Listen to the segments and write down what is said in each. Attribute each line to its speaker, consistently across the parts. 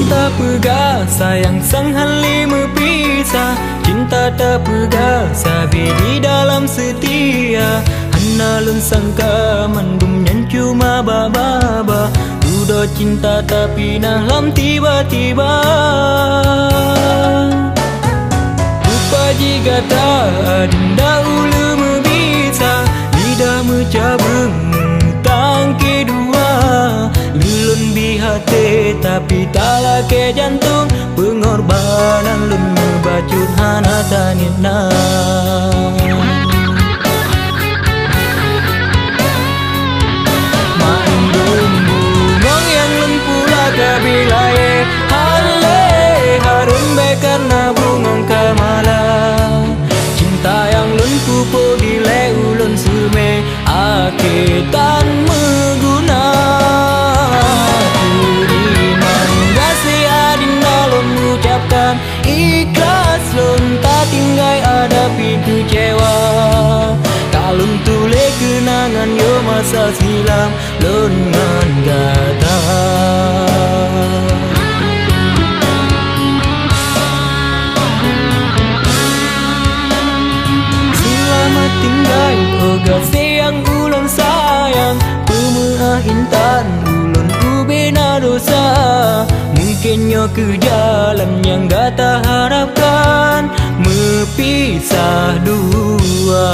Speaker 1: tak pegah, sayang sang hali mepisah. Cinta tak pegah, sabi di dalam setia. Hana lun sangka mandum yang cuma baba-baba. Udah cinta tapi nalam tiba-tiba. Rupa jika tak dinda ulu membisa, lidah mencabung tangki dua. Lulun bihate tapi tak lake jantung. Pengorbanan lun membacut hana tanina. Mandum bungong yang lun pula kabilaye. Hale harum be karena bungong kamala. Cinta yang lun pupo dile ulun sume. Aketan meguna. Ikhlas lon tak tinggai hadapi kecewa. Kalun tule kenangan yo masa silam lon ngan gata. Selamat tinggal oga sayang ulun sayang. Pemua intan ulun ubena dosa. Mungkinnya ke jalan yang gak tak harapkan, mepisah dua.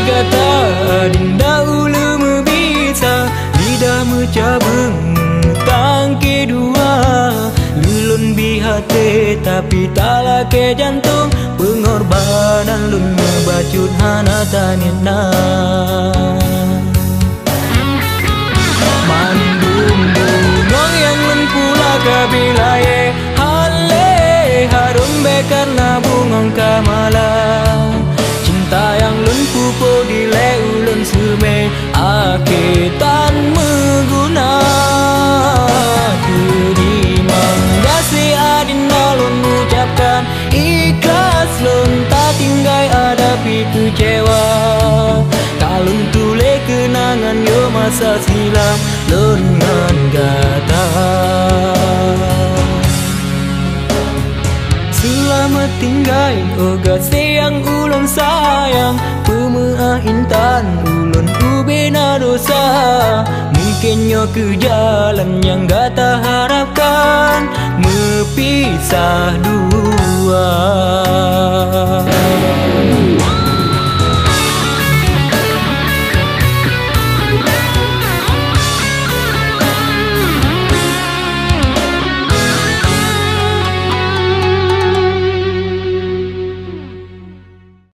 Speaker 1: Kata dinda ulu membisa, lidah mencabung tangki dua. Lulun bihate tapi tak lake jantung. Pengorbanan lun membacut hana tanina. Mandum bungong yang lun pula kabilaye. Hale harum be karena bungong kamala. Cinta yang lun pupo dile ulun sume. Aketan meguna. Kerimang dasi adinda lun ucapkan. Ikhlas lun tak tinggai hadapi kecewa. Kalun tule kenangan yo masa silam lun ngan gata. Selamat tinggal oga sayang ulun sayang. Pemua intan ulun ubena dosa. Mungkinnya ke jalan yang gak tak harapkan, mepisah dua.